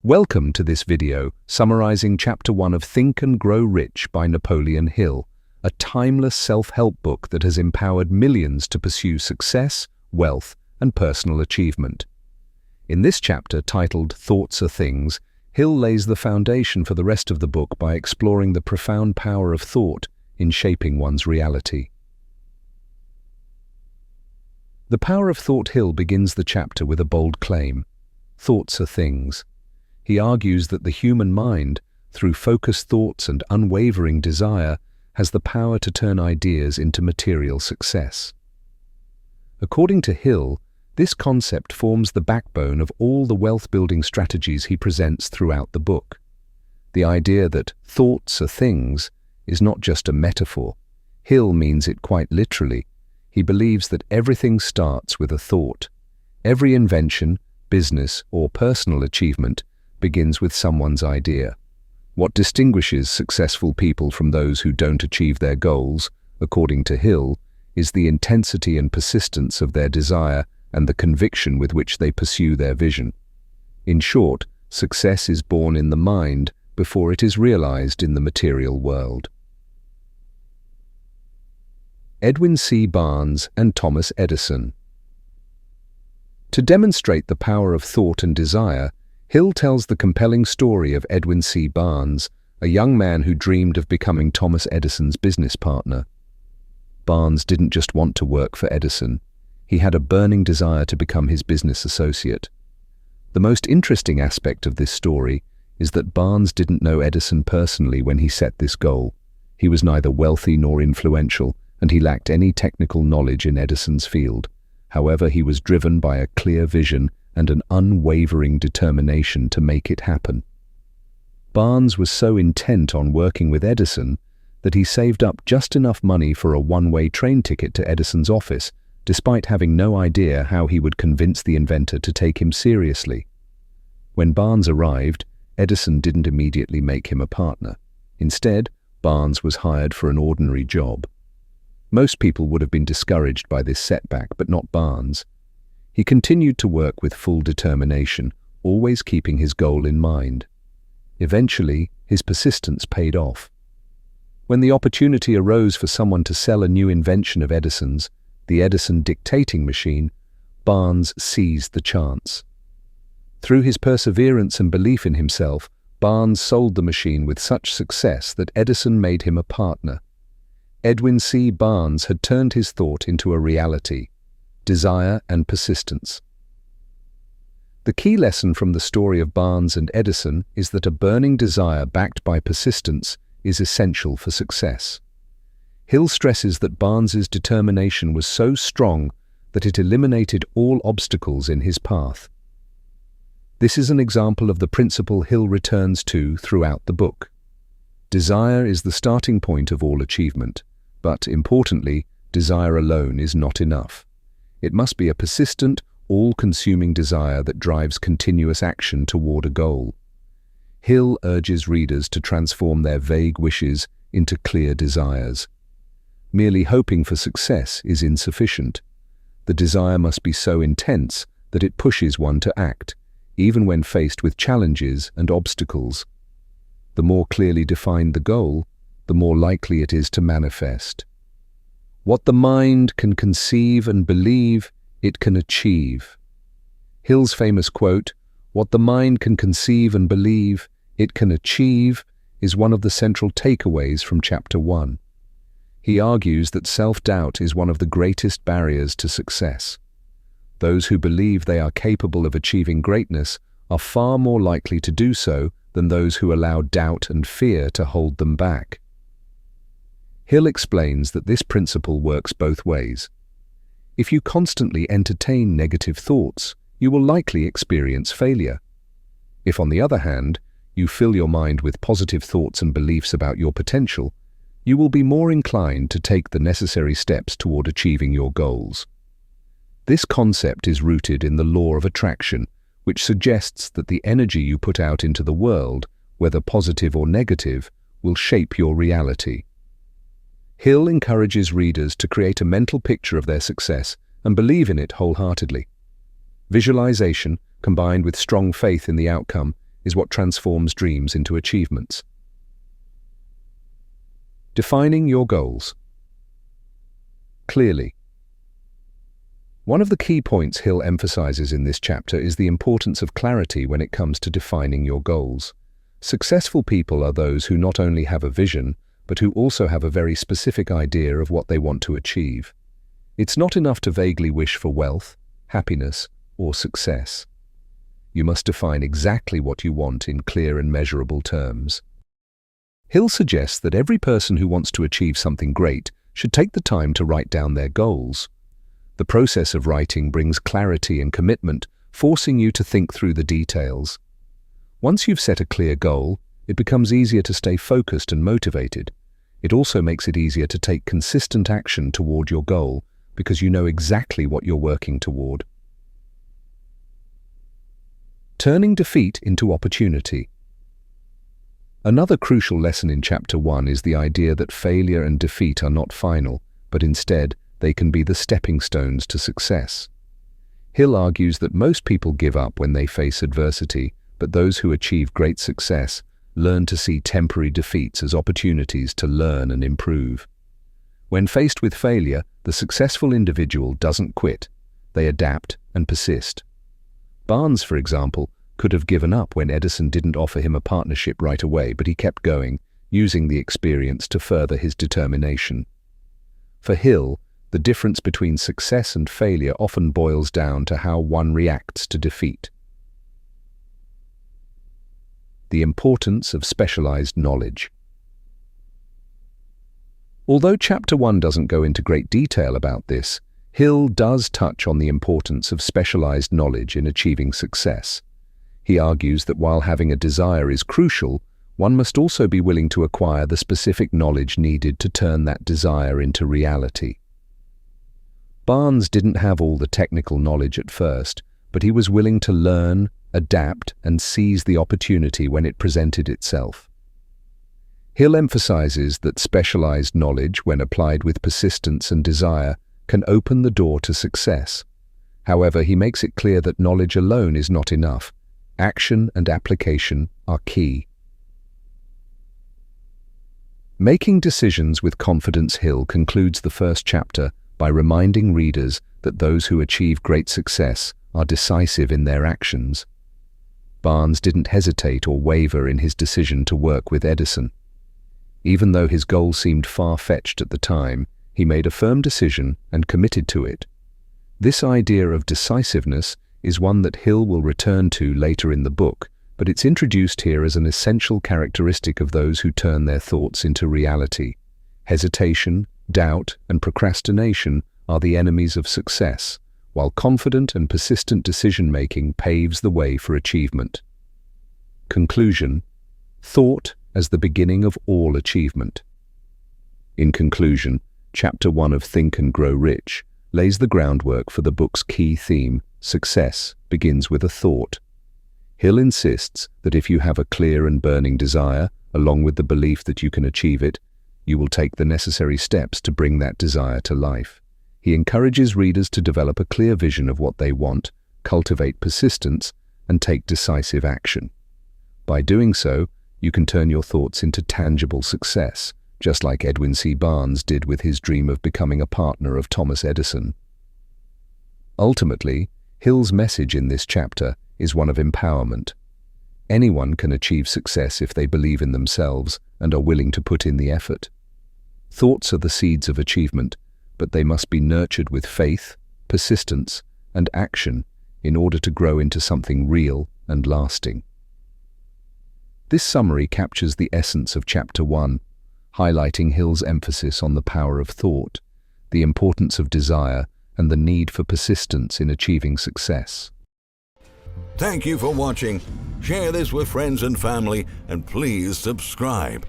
Welcome to this video summarizing Chapter 1 of Think and Grow Rich by Napoleon Hill, a timeless self-help book that has empowered millions to pursue success, wealth, and personal achievement. In this chapter, titled Thoughts Are Things, Hill lays the foundation for the rest of the book by exploring the profound power of thought in shaping one's reality. The power of thought. Hill begins the chapter with a bold claim: thoughts are things. He argues that the human mind, through focused thoughts and unwavering desire, has the power to turn ideas into material success. According to Hill, this concept forms the backbone of all the wealth-building strategies he presents throughout the book. The idea that thoughts are things is not just a metaphor. Hill means it quite literally. He believes that everything starts with a thought. Every invention, business, or personal achievement begins with someone's idea. What distinguishes successful people from those who don't achieve their goals, according to Hill, is the intensity and persistence of their desire and the conviction with which they pursue their vision. In short, success is born in the mind before it is realized in the material world. Edwin C. Barnes and Thomas Edison. To demonstrate the power of thought and desire, Hill tells the compelling story of Edwin C. Barnes, a young man who dreamed of becoming Thomas Edison's business partner. Barnes didn't just want to work for Edison. He had a burning desire to become his business associate. The most interesting aspect of this story is that Barnes didn't know Edison personally when he set this goal. He was neither wealthy nor influential, and he lacked any technical knowledge in Edison's field. However, he was driven by a clear vision and an unwavering determination to make it happen. Barnes was so intent on working with Edison that he saved up just enough money for a one-way train ticket to Edison's office, despite having no idea how he would convince the inventor to take him seriously. When Barnes arrived, Edison didn't immediately make him a partner. Instead, Barnes was hired for an ordinary job. Most people would have been discouraged by this setback, but not Barnes. He continued to work with full determination, always keeping his goal in mind. Eventually, his persistence paid off. When the opportunity arose for someone to sell a new invention of Edison's, the Edison dictating machine, Barnes seized the chance. Through his perseverance and belief in himself, Barnes sold the machine with such success that Edison made him a partner. Edwin C. Barnes had turned his thought into a reality: desire and persistence. The key lesson from the story of Barnes and Edison is that a burning desire backed by persistence is essential for success. Hill stresses that Barnes's determination was so strong that it eliminated all obstacles in his path. This is an example of the principle Hill returns to throughout the book. Desire is the starting point of all achievement, but importantly, desire alone is not enough. It must be a persistent, all-consuming desire that drives continuous action toward a goal. Hill urges readers to transform their vague wishes into clear desires. Merely hoping for success is insufficient. The desire must be so intense that it pushes one to act, even when faced with challenges and obstacles. The more clearly defined the goal, the more likely it is to manifest. What the mind can conceive and believe, it can achieve. Hill's famous quote, "What the mind can conceive and believe, it can achieve," is one of the central takeaways from Chapter 1. He argues that self-doubt is one of the greatest barriers to success. Those who believe they are capable of achieving greatness are far more likely to do so than those who allow doubt and fear to hold them back. Hill explains that this principle works both ways. If you constantly entertain negative thoughts, you will likely experience failure. If, on the other hand, you fill your mind with positive thoughts and beliefs about your potential, you will be more inclined to take the necessary steps toward achieving your goals. This concept is rooted in the law of attraction, which suggests that the energy you put out into the world, whether positive or negative, will shape your reality. Hill encourages readers to create a mental picture of their success and believe in it wholeheartedly. Visualization, combined with strong faith in the outcome, is what transforms dreams into achievements. Defining your goals. Clearly. One of the key points Hill emphasizes in this chapter is the importance of clarity when it comes to defining your goals. Successful people are those who not only have a vision, but who also have a very specific idea of what they want to achieve. It's not enough to vaguely wish for wealth, happiness, or success. You must define exactly what you want in clear and measurable terms. Hill suggests that every person who wants to achieve something great should take the time to write down their goals. The process of writing brings clarity and commitment, forcing you to think through the details. Once you've set a clear goal, it becomes easier to stay focused and motivated. It also makes it easier to take consistent action toward your goal because you know exactly what you're working toward. Turning defeat into opportunity. Another crucial lesson in Chapter 1 is the idea that failure and defeat are not final, but instead, they can be the stepping stones to success. Hill argues that most people give up when they face adversity, but those who achieve great success learn to see temporary defeats as opportunities to learn and improve. When faced with failure, the successful individual doesn't quit. They adapt and persist. Barnes, for example, could have given up when Edison didn't offer him a partnership right away, but he kept going, using the experience to further his determination. For Hill, the difference between success and failure often boils down to how one reacts to defeat. The importance of specialized knowledge. Although Chapter 1 doesn't go into great detail about this, Hill does touch on the importance of specialized knowledge in achieving success. He argues that while having a desire is crucial, one must also be willing to acquire the specific knowledge needed to turn that desire into reality. Barnes didn't have all the technical knowledge at first, but he was willing to learn, adapt, and seize the opportunity when it presented itself. Hill emphasizes that specialized knowledge, when applied with persistence and desire, can open the door to success. However, he makes it clear that knowledge alone is not enough. Action and application are key. Making decisions with confidence. Hill concludes the first chapter by reminding readers that those who achieve great success are decisive in their actions. Barnes didn't hesitate or waver in his decision to work with Edison. Even though his goal seemed far-fetched at the time, he made a firm decision and committed to it. This idea of decisiveness is one that Hill will return to later in the book, but it's introduced here as an essential characteristic of those who turn their thoughts into reality. Hesitation, doubt, and procrastination are the enemies of success, while confident and persistent decision-making paves the way for achievement. Conclusion: thought as the beginning of all achievement. In conclusion, Chapter 1 of Think and Grow Rich lays the groundwork for the book's key theme: success begins with a thought. Hill insists that if you have a clear and burning desire, along with the belief that you can achieve it, you will take the necessary steps to bring that desire to life. He encourages readers to develop a clear vision of what they want, cultivate persistence, and take decisive action. By doing so, you can turn your thoughts into tangible success, just like Edwin C. Barnes did with his dream of becoming a partner of Thomas Edison. Ultimately, Hill's message in this chapter is one of empowerment. Anyone can achieve success if they believe in themselves and are willing to put in the effort. Thoughts are the seeds of achievement, but they must be nurtured with faith, persistence, and action in order to grow into something real and lasting. This summary captures the essence of Chapter 1, highlighting Hill's emphasis on the power of thought, the importance of desire, and the need for persistence in achieving success. Thank you for watching. Share this with friends and family, and please subscribe.